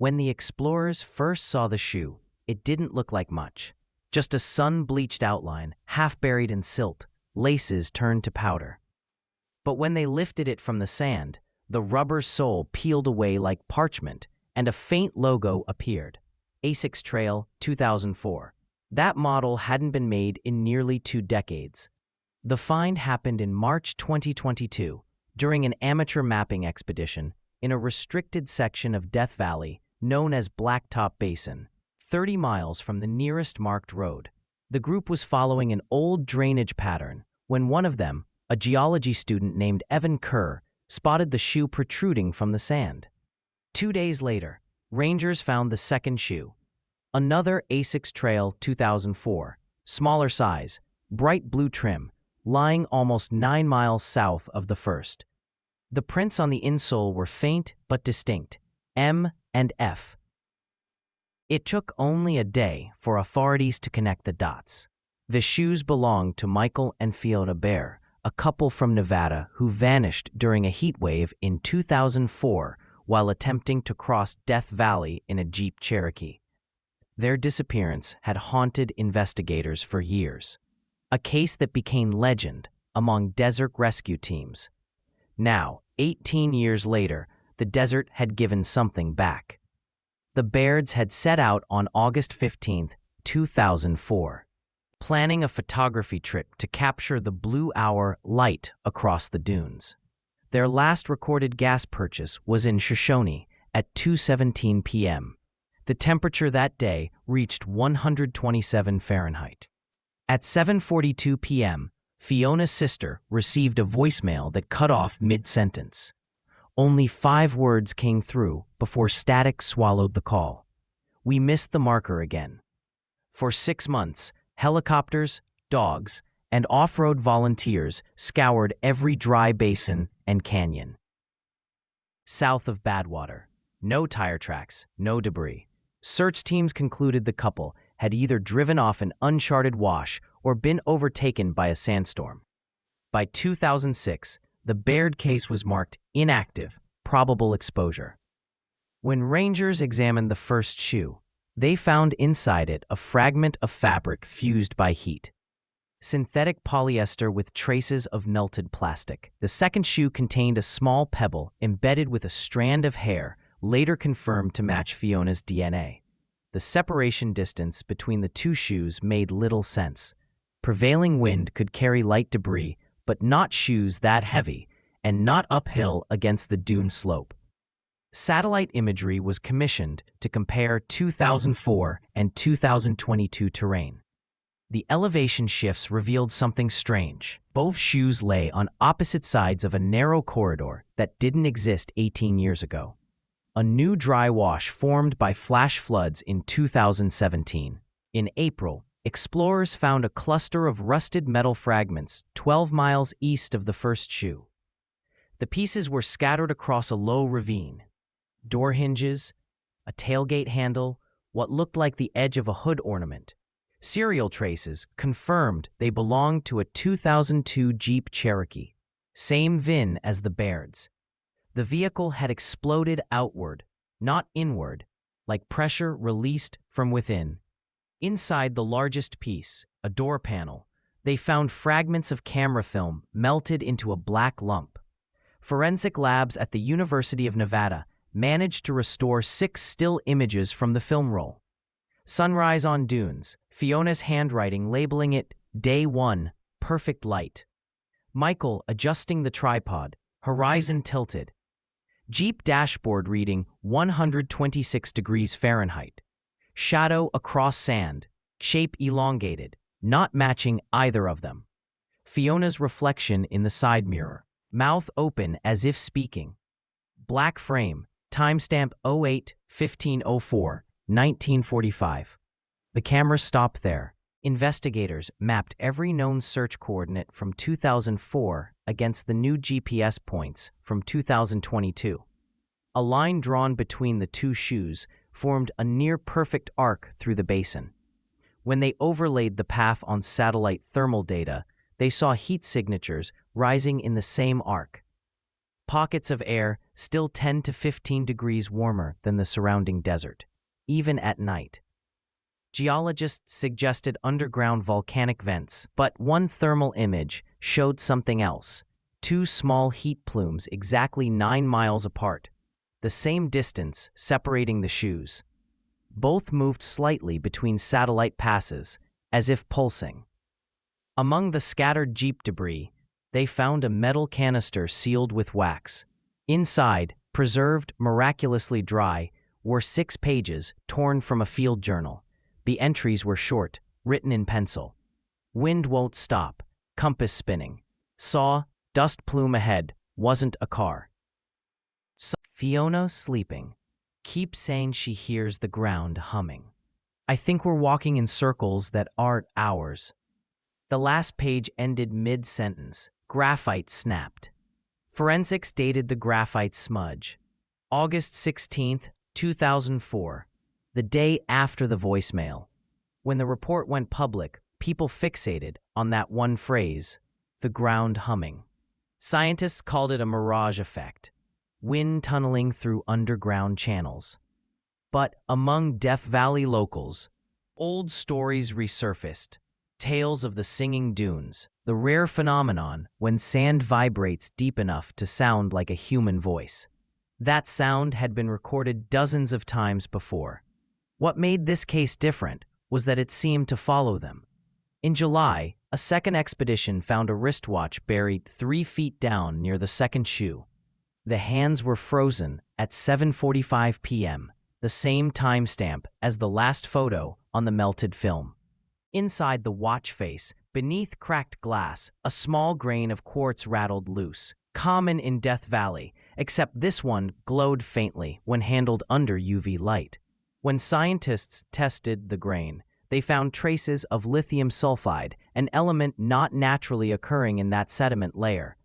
When the explorers first saw the shoe, it didn't look like much. Just a sun-bleached outline, half buried in silt, laces turned to powder. But when they lifted it from the sand, the rubber sole peeled away like parchment, and a faint logo appeared. ASICS Trail 2004. That model hadn't been made in nearly 2 decades. The find happened in March 2022, during an amateur mapping expedition in a restricted section of Death Valley known as Blacktop Basin, 30 miles from the nearest marked road. The group was following an old drainage pattern when one of them, a geology student named Evan Kerr, spotted the shoe protruding from the sand. 2 days later, rangers found the second shoe, another ASICS Trail 2004, smaller size, bright blue trim, lying almost 9 miles south of the first. The prints on the insole were faint but distinct, M and F. It took only a day for authorities to connect the dots. The shoes belonged to Michael and Fiona Baird, a couple from Nevada who vanished during a heat wave in 2004 while attempting to cross Death Valley in a Jeep Cherokee. Their disappearance had haunted investigators for years, a case that became legend among desert rescue teams. Now, 18 years later, the desert had given something back. The Bairds had set out on August 15, 2004, planning a photography trip to capture the blue hour light across the dunes. Their last recorded gas purchase was in Shoshone at 2:17 p.m. The temperature that day reached 127 Fahrenheit. At 7:42 p.m., Fiona's sister received a voicemail that cut off mid-sentence. Only 5 words came through before static swallowed the call. "We missed the marker again." For 6 months, helicopters, dogs, and off-road volunteers scoured every dry basin and canyon. South of Badwater, no tire tracks, no debris. Search teams concluded the couple had either driven off an uncharted wash or been overtaken by a sandstorm. By 2006, the Baird case was marked inactive, probable exposure. When rangers examined the first shoe, they found inside it a fragment of fabric fused by heat. Synthetic polyester with traces of melted plastic. The second shoe contained a small pebble embedded with a strand of hair, later confirmed to match Fiona's DNA. The separation distance between the 2 shoes made little sense. Prevailing wind could carry light debris, but not shoes that heavy, and not uphill against the dune slope. Satellite imagery was commissioned to compare 2004 and 2022 terrain. The elevation shifts revealed something strange. Both shoes lay on opposite sides of a narrow corridor that didn't exist 18 years ago. A new dry wash formed by flash floods in 2017. In April, explorers found a cluster of rusted metal fragments 12 miles east of the first shoe. The pieces were scattered across a low ravine. Door hinges, a tailgate handle, what looked like the edge of a hood ornament. Serial traces confirmed they belonged to a 2002 Jeep Cherokee, same VIN as the Bairds. The vehicle had exploded outward, not inward, like pressure released from within. Inside the largest piece, a door panel, they found fragments of camera film melted into a black lump. Forensic labs at the University of Nevada managed to restore 6 still images from the film roll. Sunrise on dunes, Fiona's handwriting labeling it Day 1, perfect light. Michael adjusting the tripod, horizon tilted. Jeep dashboard reading 126 degrees Fahrenheit. Shadow across sand, shape elongated, not matching either of them. Fiona's reflection in the side mirror, mouth open as if speaking. Black frame, timestamp 08-1504, 1945. The camera stopped there. Investigators mapped every known search coordinate from 2004 against the new GPS points from 2022. A line drawn between the 2 shoes formed a near-perfect arc through the basin. When they overlaid the path on satellite thermal data, they saw heat signatures rising in the same arc. pockets of air still 10 to 15 degrees warmer than the surrounding desert, even at night. Geologists suggested underground volcanic vents, but one thermal image showed something else: two small heat plumes exactly 9 miles apart, the same distance separating the shoes. Both moved slightly between satellite passes, as if pulsing. Among the scattered Jeep debris, they found a metal canister sealed with wax. Inside, preserved miraculously dry, were 6 pages torn from a field journal. The entries were short, written in pencil. Wind won't stop, compass spinning. Saw, dust plume ahead, wasn't a car. Fiona sleeping. Keeps saying she hears the ground humming. I think we're walking in circles that aren't ours. The last page ended mid-sentence. Graphite snapped. Forensics dated the graphite smudge. August 16, 2004, the day after the voicemail. When the report went public, people fixated on that one phrase, the ground humming. Scientists called it a mirage effect, wind tunneling through underground channels. But among Death Valley locals, old stories resurfaced. Tales of the singing dunes, the rare phenomenon when sand vibrates deep enough to sound like a human voice. That sound had been recorded dozens of times before. What made this case different was that it seemed to follow them. In July, a second expedition found a wristwatch buried 3 feet down near the second shoe. The hands were frozen at 7:45 p.m., the same timestamp as the last photo on the melted film. Inside the watch face, beneath cracked glass, a small grain of quartz rattled loose, common in Death Valley, except this one glowed faintly when handled under UV light. When scientists tested the grain, they found traces of lithium sulfide, an element not naturally occurring in that sediment layer.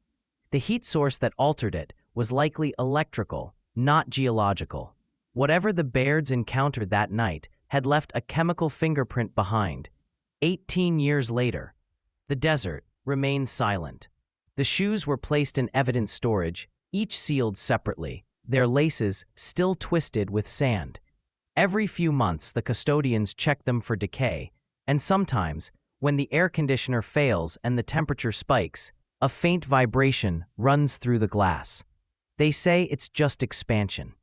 The heat source that altered it was likely electrical, not geological. Whatever the Bairds encountered that night had left a chemical fingerprint behind. 18 years later, the desert remained silent. The shoes were placed in evidence storage, each sealed separately, their laces still twisted with sand. Every few months, the custodians checked them for decay, and sometimes, when the air conditioner fails and the temperature spikes, a faint vibration runs through the glass. They say it's just expansion.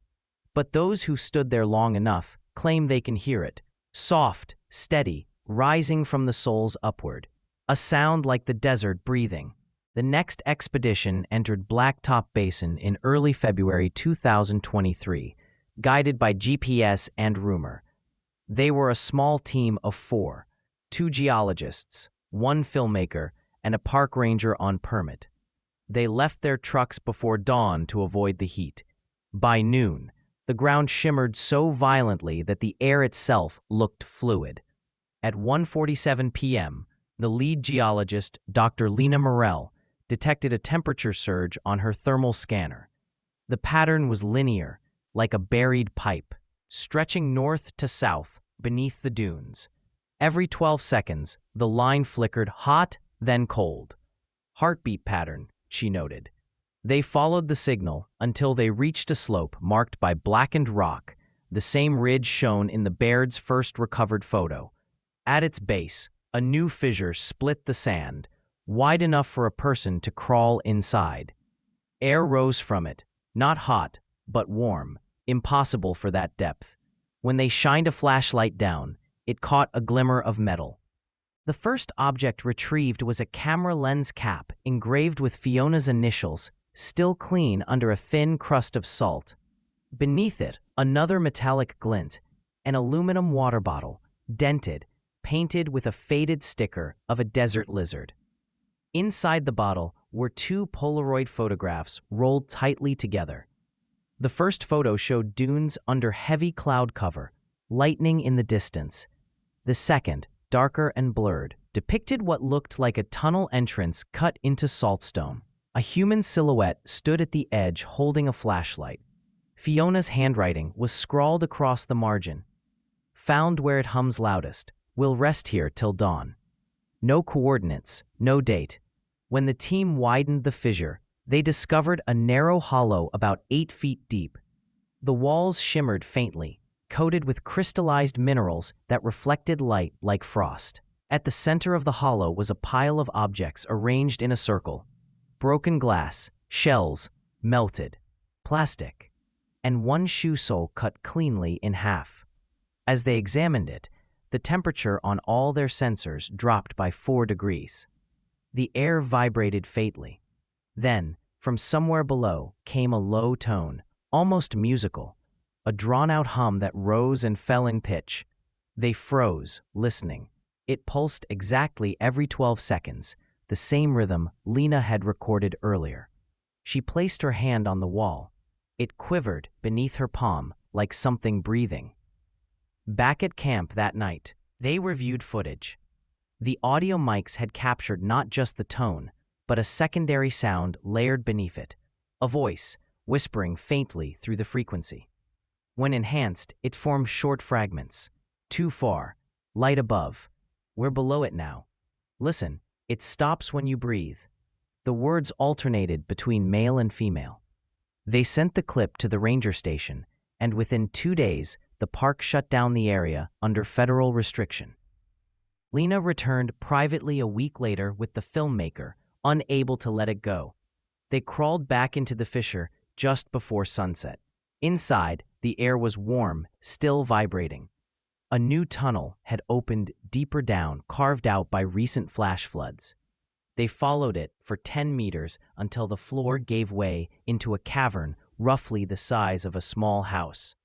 But those who stood there long enough claim they can hear it, soft, steady, rising from the soles upward, a sound like the desert breathing. The next expedition entered Blacktop Basin in early February 2023, guided by GPS and rumor. They were a small team of 4, 2 geologists, 1 filmmaker, and a park ranger on permit. They left their trucks before dawn to avoid the heat. By noon, the ground shimmered so violently that the air itself looked fluid. At 1:47 p.m., the lead geologist, Dr. Lena Morell, detected a temperature surge on her thermal scanner. The pattern was linear, like a buried pipe, stretching north to south beneath the dunes. Every 12 seconds, the line flickered hot, then cold. Heartbeat pattern, she noted. They followed the signal until they reached a slope marked by blackened rock, the same ridge shown in the Baird's first recovered photo. At its base, a new fissure split the sand, wide enough for a person to crawl inside. Air rose from it, not hot, but warm, impossible for that depth. When they shined a flashlight down, it caught a glimmer of metal. The first object retrieved was a camera lens cap engraved with Fiona's initials, still clean under a thin crust of salt. Beneath it, another metallic glint, an aluminum water bottle, dented, painted with a faded sticker of a desert lizard. Inside the bottle were 2 Polaroid photographs rolled tightly together. The first photo showed dunes under heavy cloud cover, lightning in the distance. The second, darker and blurred, depicted what looked like a tunnel entrance cut into saltstone. A human silhouette stood at the edge holding a flashlight. Fiona's handwriting was scrawled across the margin. Found where it hums loudest. Will rest here till dawn. No coordinates, no date. When the team widened the fissure, They discovered a narrow hollow about 8 feet deep. The walls shimmered faintly, coated with crystallized minerals that reflected light like frost. At the center of the hollow was a pile of objects arranged in a circle: broken glass, shells, melted plastic, and one shoe sole cut cleanly in half. As they examined it, the temperature on all their sensors dropped by 4 degrees. The air vibrated faintly. Then, from somewhere below, came a low tone, almost musical, a drawn-out hum that rose and fell in pitch. They froze, listening. It pulsed exactly every 12 seconds, the same rhythm Lena had recorded earlier. She placed her hand on the wall. It quivered beneath her palm, like something breathing. Back at camp that night, they reviewed footage. The audio mics had captured not just the tone, but a secondary sound layered beneath it, a voice whispering faintly through the frequency. When enhanced, it formed short fragments. Too far, light above, we're below it now. Listen, it stops when you breathe. The words alternated between male and female. They sent the clip to the ranger station, and within 2 days, the park shut down the area under federal restriction. Lena returned privately a week later with the filmmaker, unable to let it go. They crawled back into the fissure just before sunset. Inside, the air was warm, still vibrating. A new tunnel had opened deeper down, carved out by recent flash floods. They followed it for 10 meters until the floor gave way into a cavern roughly the size of a small house.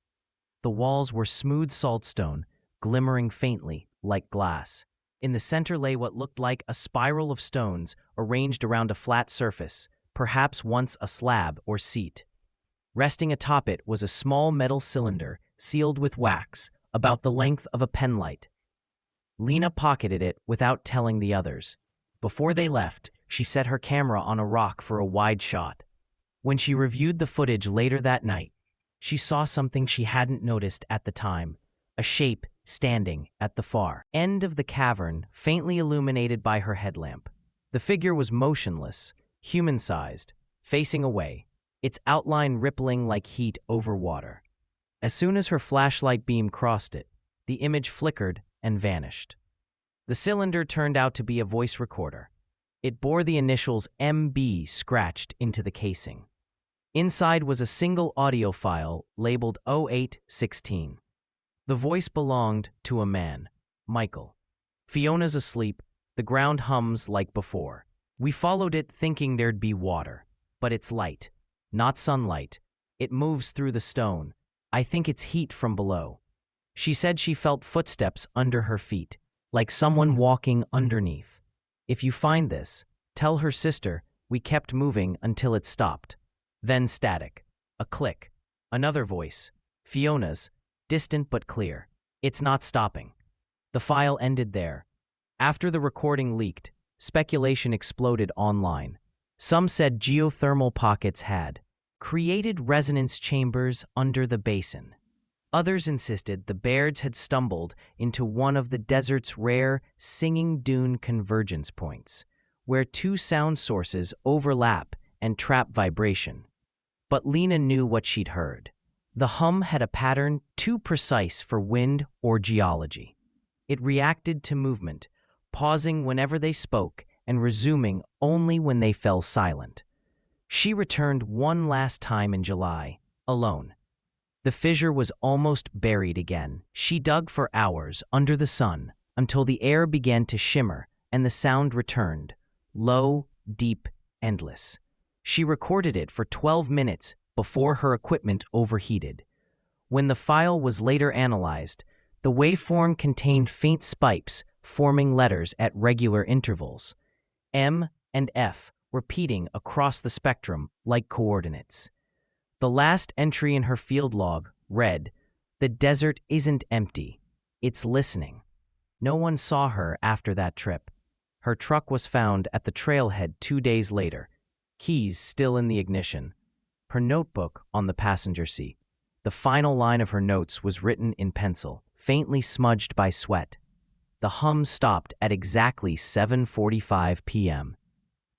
The walls were smooth saltstone, glimmering faintly like glass. In the center lay what looked like a spiral of stones arranged around a flat surface, perhaps once a slab or seat. Resting atop it was a small metal cylinder sealed with wax, about the length of a penlight. Lena pocketed it without telling the others. Before they left, she set her camera on a rock for a wide shot. When she reviewed the footage later that night, she saw something she hadn't noticed at the time: a shape standing at the far end of the cavern, faintly illuminated by her headlamp. The figure was motionless, human-sized, facing away, its outline rippling like heat over water. As soon as her flashlight beam crossed it, the image flickered and vanished. The cylinder turned out to be a voice recorder. It bore the initials MB scratched into the casing. Inside was a single audio file labeled 0816. The voice belonged to a man, Michael. Fiona's asleep, the ground hums like before. We followed it thinking there'd be water, but it's light, not sunlight. It moves through the stone. I think it's heat from below. She said she felt footsteps under her feet, like someone walking underneath. If you find this, tell her sister we kept moving until it stopped. Then static. A click. Another voice. Fiona's, distant but clear. It's not stopping. The file ended there. After the recording leaked, speculation exploded online. Some said geothermal pockets had created resonance chambers under the basin. Others insisted the Bairds had stumbled into one of the desert's rare singing dune convergence points, where 2 sound sources overlap and trap vibration. But Lena knew what she'd heard. The hum had a pattern too precise for wind or geology. It reacted to movement, pausing whenever they spoke and resuming only when they fell silent. She returned one last time in July, alone. The fissure was almost buried again. She dug for hours under the sun until the air began to shimmer and the sound returned, low, deep, endless. She recorded it for 12 minutes before her equipment overheated. When the file was later analyzed, the waveform contained faint spikes forming letters at regular intervals, M and F repeating across the spectrum like coordinates. The last entry in her field log read, "The desert isn't empty, it's listening." No one saw her after that trip. Her truck was found at the trailhead 2 days later, keys still in the ignition, her notebook on the passenger seat. The final line of her notes was written in pencil, faintly smudged by sweat. The hum stopped at exactly 7:45 p.m.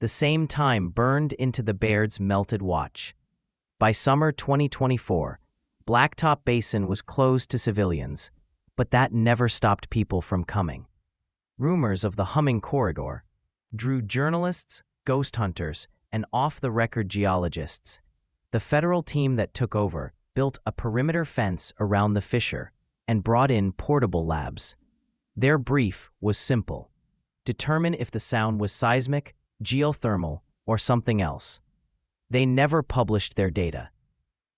The same time burned into the Baird's melted watch. By summer 2024, Blacktop Basin was closed to civilians, but that never stopped people from coming. Rumors of the humming corridor drew journalists, ghost hunters, and off-the-record geologists. The federal team that took over built a perimeter fence around the fissure and brought in portable labs. Their brief was simple: determine if the sound was seismic, geothermal, or something else. They never published their data.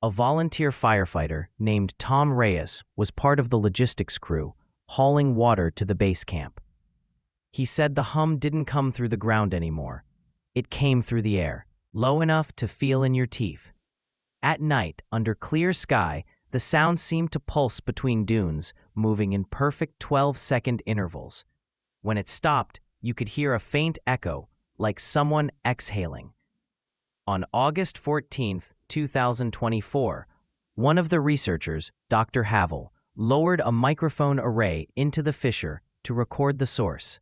A volunteer firefighter named Tom Reyes was part of the logistics crew, hauling water to the base camp. He said the hum didn't come through the ground anymore. It came through the air, low enough to feel in your teeth. At night, under clear sky, the sound seemed to pulse between dunes, moving in perfect 12-second intervals. When it stopped, you could hear a faint echo, like someone exhaling. On August 14, 2024, one of the researchers, Dr. Havel, lowered a microphone array into the fissure to record the source.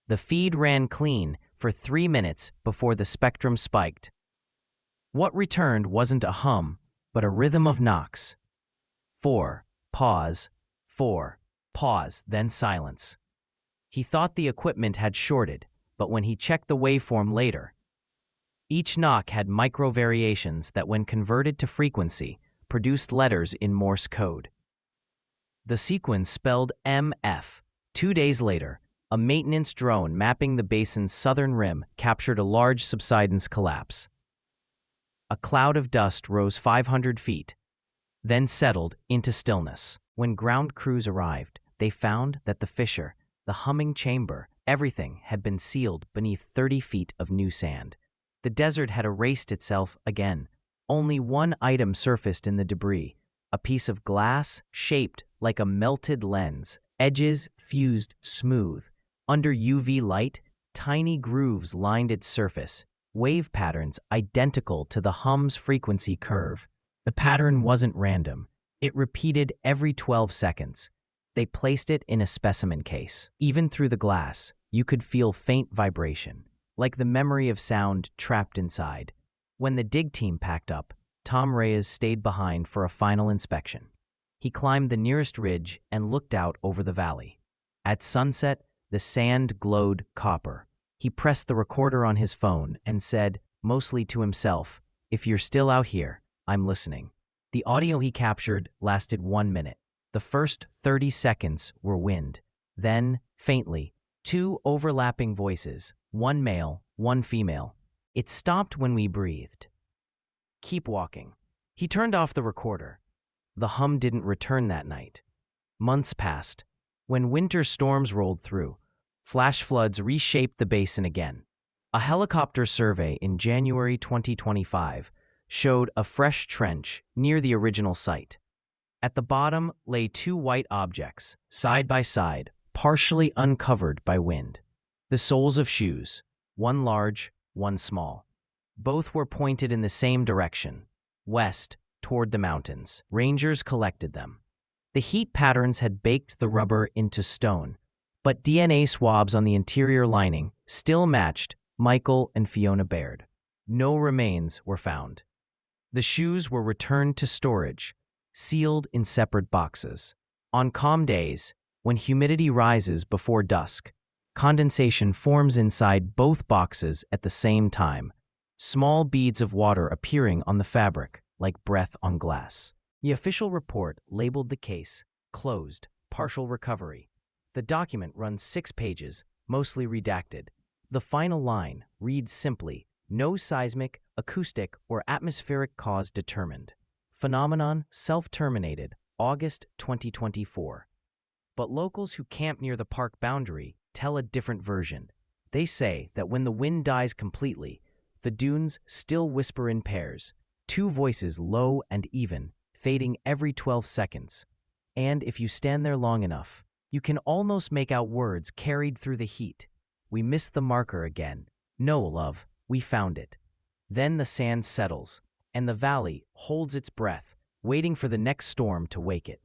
The feed ran clean for 3 minutes before the spectrum spiked. What returned wasn't a hum, but a rhythm of knocks. 4, pause, 4, pause, then silence. He thought the equipment had shorted, but when he checked the waveform later, each knock had micro-variations that, when converted to frequency, produced letters in Morse code. The sequence spelled MF. 2 days later, a maintenance drone mapping the basin's southern rim captured a large subsidence collapse. A cloud of dust rose 500 feet, then settled into stillness. When ground crews arrived, they found that the fissure, the humming chamber, everything had been sealed beneath 30 feet of new sand. The desert had erased itself again. Only one item surfaced in the debris: a piece of glass shaped like a melted lens, edges fused smooth. Under UV light, tiny grooves lined its surface, wave patterns identical to the hum's frequency curve. The pattern wasn't random. It repeated every 12 seconds. They placed it in a specimen case. Even through the glass, you could feel faint vibration, like the memory of sound trapped inside. When the dig team packed up, Tom Reyes stayed behind for a final inspection. He climbed the nearest ridge and looked out over the valley. At sunset, the sand glowed copper. He pressed the recorder on his phone and said, mostly to himself, "If you're still out here, I'm listening." The audio he captured lasted 1 minute. The first 30 seconds were wind. Then, faintly, 2 overlapping voices, one male, one female. "It stopped when we breathed. Keep walking." He turned off the recorder. The hum didn't return that night. Months passed. When winter storms rolled through, flash floods reshaped the basin again. A helicopter survey in January 2025 showed a fresh trench near the original site. At the bottom lay 2 white objects, side by side, partially uncovered by wind. The soles of shoes, one large, one small. Both were pointed in the same direction, west, toward the mountains. Rangers collected them. The heat patterns had baked the rubber into stone, but DNA swabs on the interior lining still matched Michael and Fiona Baird. No remains were found. The shoes were returned to storage, sealed in separate boxes. On calm days, when humidity rises before dusk, condensation forms inside both boxes at the same time, small beads of water appearing on the fabric like breath on glass. The official report labeled the case closed, partial recovery. The document runs 6 pages, mostly redacted. The final line reads simply, "No seismic, acoustic, or atmospheric cause determined. Phenomenon self-terminated, August 2024. But locals who camp near the park boundary tell a different version. They say that when the wind dies completely, the dunes still whisper in pairs, 2 voices low and even, fading every 12 seconds. And if you stand there long enough, you can almost make out words carried through the heat. We missed the marker again. No, love, we found it." Then the sand settles, and the valley holds its breath, waiting for the next storm to wake it.